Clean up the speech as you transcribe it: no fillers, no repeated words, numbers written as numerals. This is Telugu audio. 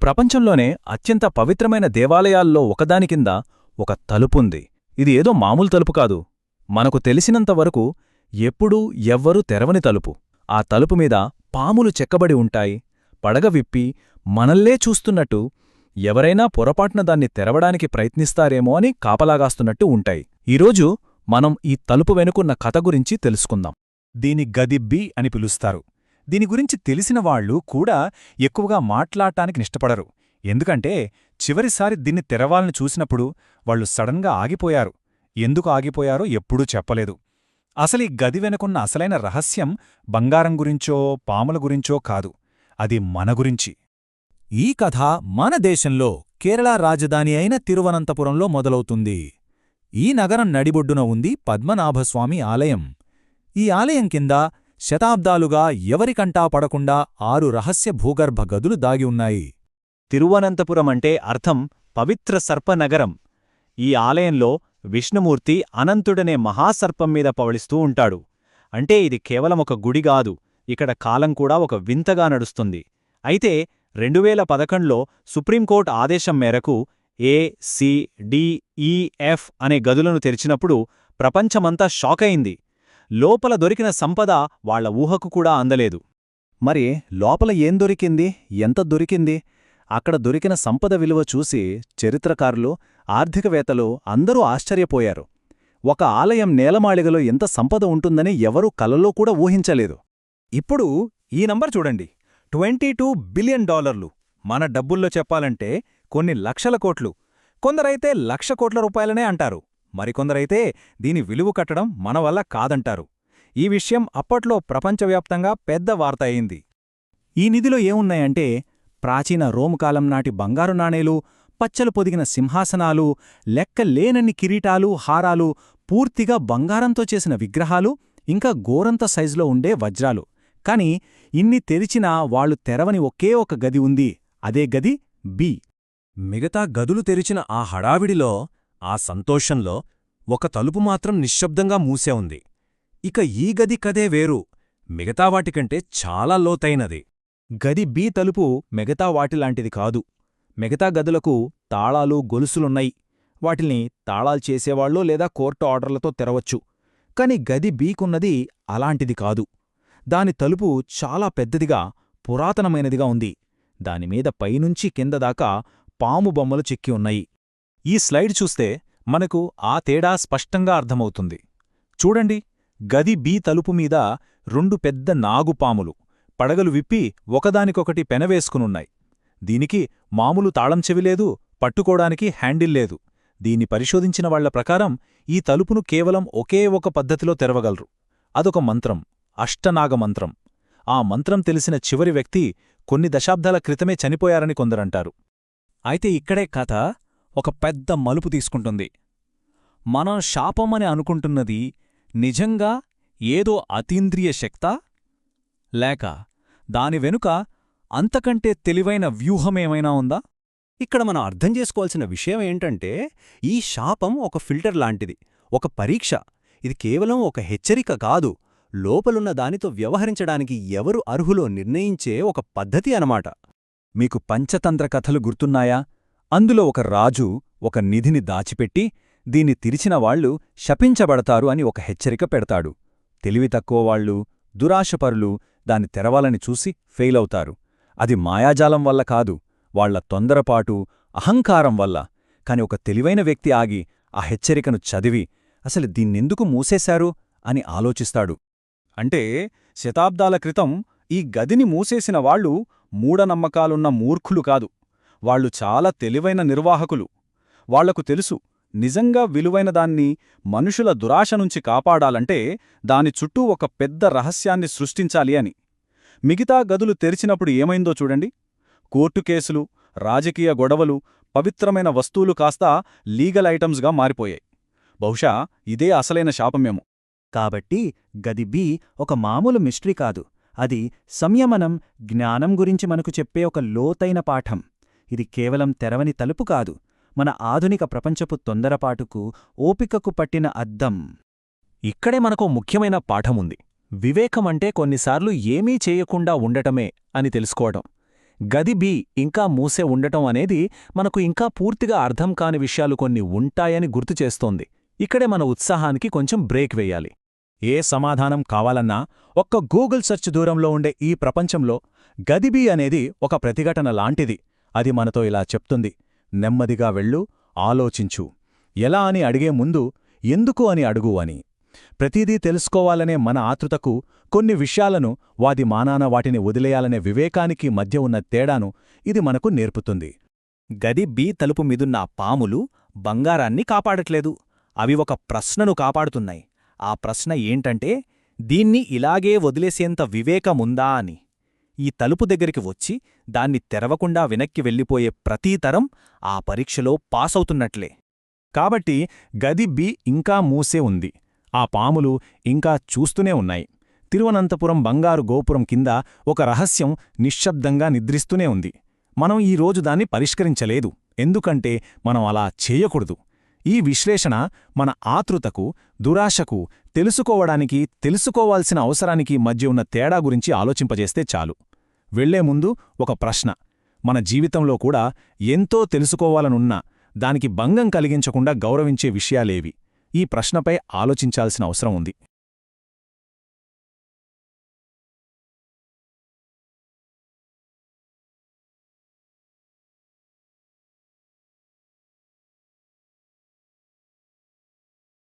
ప్రపంచంలోనే అత్యంత పవిత్రమైన దేవాలయాల్లో ఒకదాని కింద ఒక తలుపుంది. ఇది ఏదో మామూలు తలుపు కాదు. మనకు తెలిసినంతవరకు ఎప్పుడూ ఎవ్వరూ తెరవని తలుపు. ఆ తలుపు మీద పాములు చెక్కబడి ఉంటాయి. పడగ విప్పి మనల్లే చూస్తున్నట్టు, ఎవరైనా పొరపాటున దాన్ని తెరవడానికి ప్రయత్నిస్తారేమో అని కాపలాగాస్తున్నట్టు ఉంటాయి. ఈరోజు మనం ఈ తలుపు వెనుకున్న కథ గురించి తెలుసుకుందాం. దీని గది బి అని పిలుస్తారు. దీని గురించి తెలిసినవాళ్లు కూడా ఎక్కువగా మాట్లాడటానికి నిష్టపడరు. ఎందుకంటే చివరిసారి దీన్ని తెరవాలని చూసినప్పుడు వాళ్లు సడన్గా ఆగిపోయారు. ఎందుకు ఆగిపోయారో ఎప్పుడూ చెప్పలేదు. అసలీ గది వెనుకున్న అసలైన రహస్యం బంగారం గురించో పాముల గురించో కాదు, అది మన గురించి. ఈ కథ మన దేశంలో కేరళ రాజధాని అయిన తిరువనంతపురంలో మొదలవుతుంది. ఈ నగరం నడిబొడ్డున ఉంది పద్మనాభస్వామి ఆలయం. ఈ ఆలయం కింద శతాబ్దాలుగా ఎవరికంటా పడకుండా 6 రహస్య భూగర్భ గదులు దాగి ఉన్నాయి. తిరువనంతపురమంటే అర్థం పవిత్ర సర్పనగరం. ఈ ఆలయంలో విష్ణుమూర్తి అనంతుడనే మహాసర్పం మీద పవళిస్తూ ఉంటాడు. అంటే ఇది కేవలం ఒక గుడిగాదు, ఇక్కడ కాలం కూడా ఒక వింతగా నడుస్తుంది. అయితే 2011లో సుప్రీంకోర్టు ఆదేశం మేరకు ఏ, సి, డి, ఈ, ఎఫ్ అనే గదులను తెరిచినప్పుడు ప్రపంచమంతా షాకయింది. లోపల దొరికిన సంపద వాళ్ల ఊహకు కూడా అందలేదు. మరి లోపల ఏం దొరికింది, ఎంత దొరికింది? అక్కడ దొరికిన సంపద విలువ చూసి చరిత్రకారులు, ఆర్థికవేత్తలు అందరూ ఆశ్చర్యపోయారు. ఒక ఆలయం నేలమాళిగలో ఎంత సంపద ఉంటుందని ఎవరూ కలలో కూడా ఊహించలేదు. ఇప్పుడు ఈ నంబర్ చూడండి, $22 బిలియన్. మన డబ్బుల్లో చెప్పాలంటే కొన్ని లక్షల కోట్లు. కొందరైతే ₹1,00,000 కోట్లనే అంటారు. మరికొందరైతే దీని విలువ కట్టడం మన వల్ల కాదంటారు. ఈ విషయం అప్పట్లో ప్రపంచవ్యాప్తంగా పెద్ద వార్త అయింది. ఈ నిధిలో ఏమున్నాయంటే ప్రాచీన రోమ్ కాలం నాటి బంగారు నాణేలు, పచ్చలు పొదిగిన సింహాసనాలు, లెక్కలేనన్ని కిరీటాలు, హారాలు, పూర్తిగా బంగారంతో చేసిన విగ్రహాలు, ఇంకా గోరంత సైజులో ఉండే వజ్రాలు. కాని ఇన్ని తెరిచినా వాళ్లు తెరవని ఒకే ఒక గది ఉంది. అదే గది బి. మిగతా గదులు తెరిచిన ఆ హడావిడిలో, ఆ సంతోషంలో ఒక తలుపు మాత్రం నిశ్శబ్దంగా మూసే ఉంది. ఇక ఈ గది కదే వేరు, మిగతా వాటికంటే చాలా లోతైనది. గది బి తలుపు మిగతా వాటిలాంటిది కాదు. మిగతా గదులకు తాళాలు, గొలుసులున్నాయి. వాటిల్ని తాళాలు చేసేవాళ్ళో లేదా కోర్టు ఆర్డర్లతో తెరవచ్చు. కాని గది బీకున్నది అలాంటిది కాదు. దాని తలుపు చాలా పెద్దదిగా, పురాతనమైనదిగా ఉంది. దానిమీద పైనుంచి కిందదాకా పాము బొమ్మలు చెక్కి ఉన్నాయి. ఈ స్లైడ్ చూస్తే మనకు ఆ తేడా స్పష్టంగా అర్థమవుతుంది. చూడండి, గది బి తలుపు మీద 2 పెద్ద నాగుపాములు పడగలు విప్పి ఒకదానికొకటి పెనవేసుకునున్నాయి. దీనికి మామూలు తాళం చెవిలేదు, పట్టుకోడానికి హ్యాండిల్ లేదు. దీన్ని పరిశోధించిన వాళ్ల ప్రకారం ఈ తలుపును కేవలం ఒకే ఒక పద్ధతిలో తెరవగలరు. అదొక మంత్రం, అష్టనాగమంత్రం. ఆ మంత్రం తెలిసిన చివరి వ్యక్తి కొన్ని దశాబ్దాల క్రితమే చనిపోయారని కొందరంటారు. అయితే ఇక్కడే కథ ఒక పెద్ద మలుపు తీసుకుంటుంది. మనం శాపమని అనుకుంటున్నది నిజంగా ఏదో అతీంద్రియ శక్తా, లేక దాని వెనుక అంతకంటే తెలివైన వ్యూహమేమైనా ఉందా? ఇక్కడ మనం అర్థం చేసుకోవాల్సిన విషయం ఏంటంటే, ఈ శాపం ఒక ఫిల్టర్ లాంటిది, ఒక పరీక్ష. ఇది కేవలం ఒక హెచ్చరిక కాదు, లోపలున్న దానితో వ్యవహరించడానికి ఎవరు అర్హులో నిర్ణయించే ఒక పద్ధతి అనమాట. మీకు పంచతంత్ర కథలు గుర్తున్నాయా? అందులో ఒక రాజు ఒక నిధిని దాచిపెట్టి దీన్ని తెరిచిన వాళ్లు శపించబడతారు అని ఒక హెచ్చరిక పెడతాడు. తెలివి తక్కువవాళ్లు, దురాశపరులు దాన్ని తెరవాలని చూసి ఫెయిలవుతారు. అది మాయాజాలం వల్ల కాదు, వాళ్ల తొందరపాటు, అహంకారం వల్ల. కాని ఒక తెలివైన వ్యక్తి ఆగి ఆ హెచ్చరికను చదివి అసలు దీన్నెందుకు మూసేశారు అని ఆలోచిస్తాడు. అంటే శతాబ్దాల క్రితం ఈ గదిని మూసేసిన వాళ్లు మూఢనమ్మకాలున్న మూర్ఖులు కాదు, వాళ్లు చాలా తెలివైన నిర్వాహకులు. వాళ్లకు తెలుసు, నిజంగా విలువైన దాన్ని, మనుషుల దురాశ నుంచి కాపాడాలంటే దాని చుట్టూ ఒక పెద్ద రహస్యాన్ని సృష్టించాలి అని. మిగతా గదులు తెరిచినప్పుడు ఏమైందో చూడండి. కోర్టు కేసులు, రాజకీయ గొడవలు, పవిత్రమైన వస్తువులు కాస్త లీగల్ ఐటమ్స్గా మారిపోయాయి. బహుశా ఇదే అసలైన శాపమేమో. కాబట్టి గది బి ఒక మామూలు మిస్టరీ కాదు, అది సంయమనం, జ్ఞానం గురించి మనకు చెప్పే ఒక లోతైన పాఠం. ఇది కేవలం తెరవని తలుపు కాదు, మన ఆధునిక ప్రపంచపు తొందరపాటుకు, ఓపికకు పట్టిన అద్దం. ఇక్కడే మనకో ముఖ్యమైన పాఠముంది. వివేకమంటే కొన్నిసార్లు ఏమీ చేయకుండా ఉండటమే అని తెలుసుకోవడం. గది బి ఇంకా మూసే ఉండటం అనేది మనకు ఇంకా పూర్తిగా అర్థం కాని విషయాలు కొన్ని ఉంటాయని గుర్తు చేస్తోంది. ఇక్కడే మన ఉత్సాహానికి కొంచెం బ్రేక్ వేయాలి. ఏ సమాధానం కావాలన్నా ఒక్క గూగుల్ సెర్చ్ దూరంలో ఉండే ఈ ప్రపంచంలో గది బి అనేది ఒక ప్రతిఘటన లాంటిది. అది మనతో ఇలా చెప్తుంది, నెమ్మదిగా వెళ్ళు, ఆలోచించు, ఎలా అని అడిగే ముందు ఎందుకు అని అడుగు అని. ప్రతిదీ తెలుసుకోవాలనే మన ఆతృతకు, కొన్ని విషయాలను వాది మానాన వాటిని వదిలేయాలనే వివేకానికి మధ్య ఉన్న తేడాను ఇది మనకు నేర్పుతుంది. గది బి తలుపు మీదున్న పాములు బంగారాన్ని కాపాడట్లేదు, అవి ఒక ప్రశ్నను కాపాడుతున్నాయి. ఆ ప్రశ్న ఏంటంటే, దీన్ని ఇలాగే వదిలేసేంత వివేకముందా అని. ఈ తలుపు దగ్గరికి వచ్చి దాన్ని తెరవకుండా వెనక్కి వెళ్ళిపోయే ప్రతీ తరం ఆ పరీక్షలో పాసవుతున్నట్లే. కాబట్టి గది బి ఇంకా మూసే ఉంది. ఆ పాములు ఇంకా చూస్తూనే ఉన్నాయి. తిరువనంతపురం బంగారు గోపురం కింద ఒక రహస్యం నిశ్శబ్దంగా నిద్రిస్తూనే ఉంది. మనం ఈరోజు దాన్ని పరిష్కరించలేదు, ఎందుకంటే మనం అలా చేయకూడదు. ఈ విశ్లేషణ మన ఆతృతకు, దురాశకు, తెలుసుకోవాల్సిన అవసరానికి మధ్య ఉన్న తేడా గురించి ఆలోచింపజేస్తే చాలు. వెళ్లే ముందు ఒక ప్రశ్న: మన జీవితంలో కూడా ఎంతో తెలుసుకోవాలనున్నా దానికి భంగం కలిగించకుండా గౌరవించే విషయాలేవి? ఈ ప్రశ్నపై ఆలోచించాల్సిన అవసరం ఉంది.